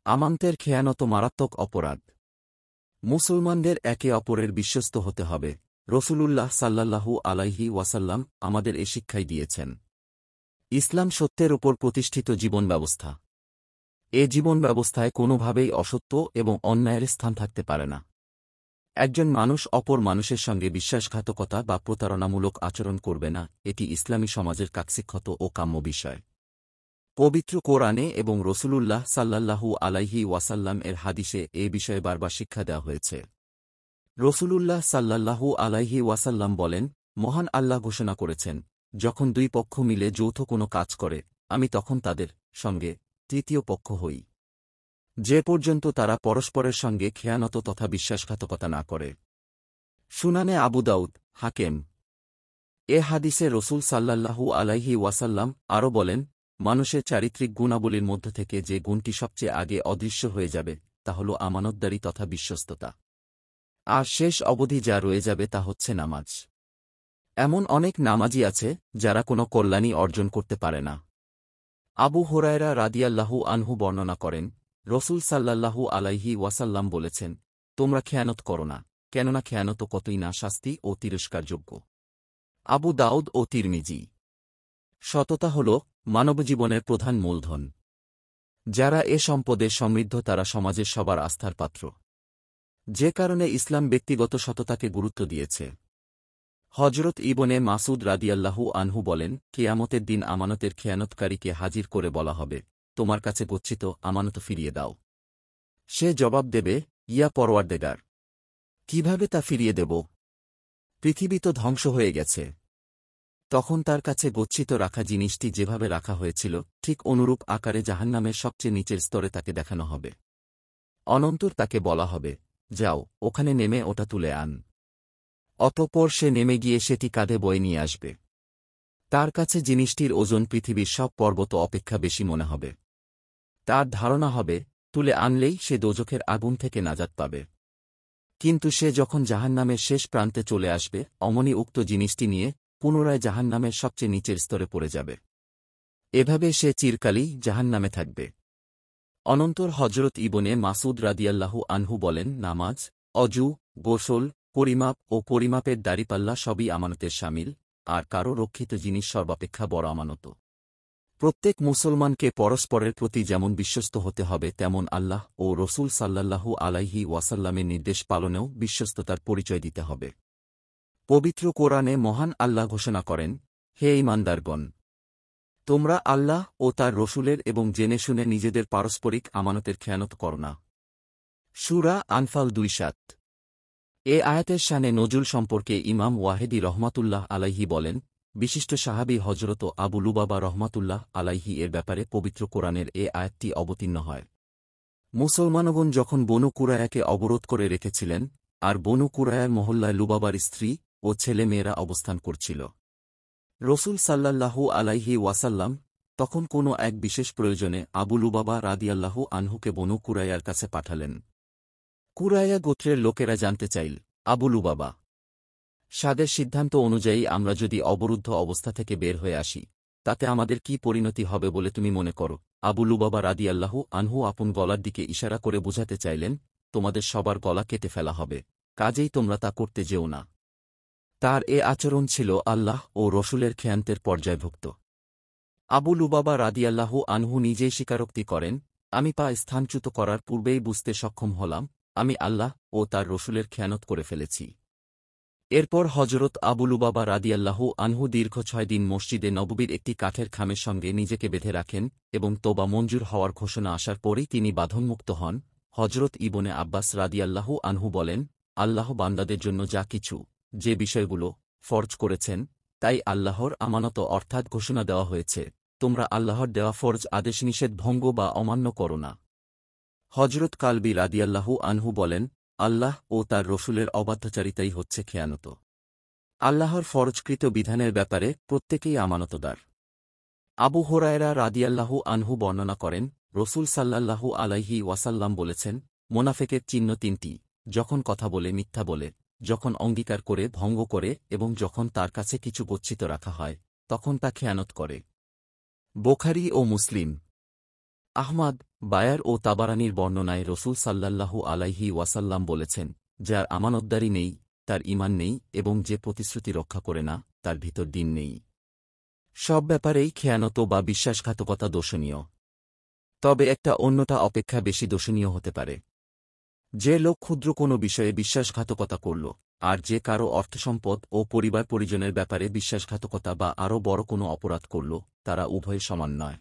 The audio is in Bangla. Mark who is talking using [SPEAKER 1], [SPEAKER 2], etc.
[SPEAKER 1] আমানতের খেয়ানত মারাত্মক অপরাধ। মুসলমানদের একে অপরের বিশ্বস্ত হতে হবে। রসূলুল্লাহ সাল্লাল্লাহু আলাইহি ওয়াসাল্লাম আমাদের এ শিক্ষাই দিয়েছেন। ইসলাম সত্যের ওপর প্রতিষ্ঠিত জীবন ব্যবস্থা। এ জীবন ব্যবস্থায় কোনোভাবেই অসত্য এবং অন্যায়ের স্থান থাকতে পারে না। একজন মানুষ অপর মানুষের সঙ্গে বিশ্বাসঘাতকতা বা প্রতারণামূলক আচরণ করবে না, এটি ইসলামী সমাজের কাকসিক্ষত ও কাম্য বিষয়। পবিত্র কোরআনে এবং রসূলুল্লাহ সাল্লাল্লাহু আলাইহি ওয়াসাল্লাম এর হাদিসে এ বিষয়ে বারবার শিক্ষা দেওয়া হয়েছে। রসূলুল্লাহ সাল্লাল্লাহু আলাইহি ওয়াসাল্লাম বলেন, মহান আল্লাহ ঘোষণা করেছেন, যখন দুই পক্ষ মিলে যৌথ কোনো কাজ করে, আমি তখন তাদের সঙ্গে তৃতীয় পক্ষ হই, যে পর্যন্ত তারা পরস্পরের সঙ্গে খেয়ানত তথা বিশ্বাসঘাতকতা না করে। সুনানে আবু দাউদ, হাকেম। এ হাদিসে রসূল সাল্লাল্লাহু আলাইহি ওয়াসাল্লাম আরও বলেন, মানুষের চারিত্রিক গুণাবলীর মধ্য থেকে যে গুণটি সবচেয়ে আগে অদৃশ্য হয়ে যাবে তা হল আমানতদারি তথা বিশ্বস্ততা। আর শেষ অবধি যা রয়ে যাবে তা হচ্ছে নামাজ। এমন অনেক নামাজি আছে যারা কোনো কল্যাণী অর্জন করতে পারে না। আবু হুরায়রা রাদিয়াল্লাহু আনহু বর্ণনা করেন, রসূল সাল্লাল্লাহু আলাইহি ওয়াসাল্লাম বলেছেন, তোমরা খেয়ানত করো না, কেননা খেয়ানত কতই না শাস্তি ও তিরস্কারযোগ্য। আবু দাউদ ও তিরমিজি। সততা হল মানবজীবনের প্রধান মূলধন। যারা এ সম্পদে সমৃদ্ধ তারা সমাজের সবার আস্থার পাত্র। যে কারণে ইসলাম ব্যক্তিগত সততাকে গুরুত্ব দিয়েছে। হজরত ইবনে মাসুদ রাদিয়াল্লাহু আনহু বলেন, কিয়ামতের দিন আমানতের খেয়ানতকারীকে হাজির করে বলা হবে, তোমার কাছে গচ্ছিত আমানত ফিরিয়ে দাও। সে জবাব দেবে, ইয়া পরওয়ারদেগার, কিভাবে তা ফিরিয়ে দেব? পৃথিবী তো ধ্বংস হয়ে গেছে। তখন তার কাছে গচ্ছিত রাখা জিনিসটি যেভাবে রাখা হয়েছিল ঠিক অনুরূপ আকারে জাহান্নামের সবচেয়ে নিচের স্তরে তাকে দেখানো হবে। অনন্তর তাকে বলা হবে, যাও, ওখানে নেমে ওটা তুলে আন। অতঃপর সে নেমে গিয়ে সেটি কাঁধে বয়ে নিয়ে আসবে। তার কাছে জিনিসটির ওজন পৃথিবীর সব পর্বত অপেক্ষা বেশি মনে হবে। তার ধারণা হবে, তুলে আনলেই সে দোজখের আগুন থেকে নাজাত পাবে। কিন্তু সে যখন জাহান্নামের শেষ প্রান্তে চলে আসবে, অমনি উক্ত জিনিসটি নিয়ে পুনরায় জাহান্নামের সবচেয়ে নিচের স্তরে পড়ে যাবে। এভাবে সে চিরকালই জাহান্নামে থাকবে। অনন্তর হজরত ইবনে মাসুদ রাদিয়াল্লাহু আনহু বলেন, নামাজ, অজু, গোসল, পরিমাপ ও পরিমাপের দাড়িপাল্লা সবই আমানতের শামিল, আর কারো রক্ষিত জিনিস সর্বাপেক্ষা বড় আমানত। প্রত্যেক মুসলমানকে পরস্পরের প্রতি যেমন বিশ্বস্ত হতে হবে তেমন আল্লাহ ও রসূল সাল্লাল্লাহু আলাইহি ওয়াসাল্লামের নির্দেশ পালনেও বিশ্বস্ততার পরিচয় দিতে হবে। পবিত্র কোরআনে মহান আল্লাহ ঘোষণা করেন, হে ঈমানদারগণ, তোমরা আল্লাহ ও তার রসূলের এবং জেনে শুনে নিজেদের পারস্পরিক আমানতের খেয়ানত করো না। সূরা আনফাল ২:৭। এ আয়াতের শানে নজুল সম্পর্কে ইমাম ওয়াহেদী রহমাতুল্লাহ আলাইহি বলেন, বিশিষ্ট সাহাবী হজরত আবু লুবাবা রহমাতুল্লাহ আলাইহি এর ব্যাপারে পবিত্র কোরআনের এ আয়াতটি অবতীর্ণ হয়। মুসলমানগণ যখন বনু কুরায়াকে অবরোধ করে রেখেছিলেন, আর বনু কুরায়ার মহল্লায় লুবাবার স্ত্রী ও ছেলে মেয়েরা অবস্থান করছিল, রসূল সাল্লাল্লাহু আলাইহি ওয়াসাল্লাম তখন কোনো এক বিশেষ প্রয়োজনে আবু লুবাবা রাদিয়াল্লাহু আনহুকে বনু কুরায়ার কাছে পাঠালেন। কুরায়া গোত্রের লোকেরা জানতে চাইল, আবু লুবাবা, সাদের সিদ্ধান্ত অনুযায়ী আমরা যদি অবরুদ্ধ অবস্থা থেকে বের হয়ে আসি, তাতে আমাদের কি পরিণতি হবে বলে তুমি মনে করো? আবু লুবাবা রাদিয়াল্লাহু আনহু আপন গলার দিকে ইশারা করে বোঝাতে চাইলেন, তোমাদের সবার গলা কেটে ফেলা হবে, কাজেই তোমরা তা করতে যেও না। তার এ আচরণ ছিল আল্লাহ ও রসূলের খেয়ান্তের পর্যায়ভুক্ত। আবু লুবাবা রাদিয়াল্লাহু আনহু নিজেই স্বীকারোক্তি করেন, আমি পা স্থানচ্যুত করার পূর্বেই বুঝতে সক্ষম হলাম, আমি আল্লাহ ও তার রসূলের খেয়ানত করে ফেলেছি। এরপর হজরত আবু লুবাবা রাদিয়াল্লাহু আনহু দীর্ঘ ৬ দিন মসজিদে নববীর একটি কাঠের খামের সঙ্গে নিজেকে বেঁধে রাখেন এবং তোবা মঞ্জুর হওয়ার ঘোষণা আসার পরেই তিনি বাঁধনমুক্ত হন। হজরত ইবনে আব্বাস রাদিয়াল্লাহু আনহু বলেন, আল্লাহ বান্দাদের জন্য যা কিছু, যে বিষয়গুলো ফরজ করেছেন, তাই আল্লাহর আমানত অর্থাৎ ঘোষণা দেওয়া হয়েছে, তোমরা আল্লাহর দেওয়া ফরজ আদেশ নিষেধ ভঙ্গ বা অমান্য করো না। হজরত কালবি রাদিয়াল্লাহু আনহু বলেন, আল্লাহ ও তার রসূলের অবাধ্যচারিতাই হচ্ছে খেয়ানত। আল্লাহর ফরজকৃত বিধানের ব্যাপারে প্রত্যেকেই আমানতদার। আবু হুরায়রা রাদিয়াল্লাহু আনহু বর্ণনা করেন, রসূল সাল্লাল্লাহু আলাইহি ওয়াসাল্লাম বলেছেন, মোনাফেকের চিহ্ন ৩টি, যখন কথা বলে মিথ্যা বলে, যখন অঙ্গীকার করে ভঙ্গ করে এবং যখন তার কাছে কিছু গচ্ছিত রাখা হয় তখন তা খেয়ানত করে। বুখারী ও মুসলিম। আহমাদ, বায়ার ও তাবারানির বর্ণনায় রসূল সাল্লাল্লাহু আলাইহি ওয়াসাল্লাম বলেছেন, যার আমানতদারি নেই তার ঈমান নেই এবং যে প্রতিশ্রুতি রক্ষা করে না তার ভিতর দ্বীন নেই। সব ব্যাপারেই খেয়ানত বা বিশ্বাসঘাতকতা দোষণীয়, তবে একটা অন্যটা অপেক্ষা বেশি দোষণীয় হতে পারে। যে লোক ক্ষুদ্র কোনো বিষয়ে বিশ্বাসঘাতকতা করল, আর যে কারো অর্থসম্পদ ও পরিবার পরিজনের ব্যাপারে বিশ্বাসঘাতকতা বা আরও বড় কোনো অপরাধ করল, তারা উভয়ে সমান নয়।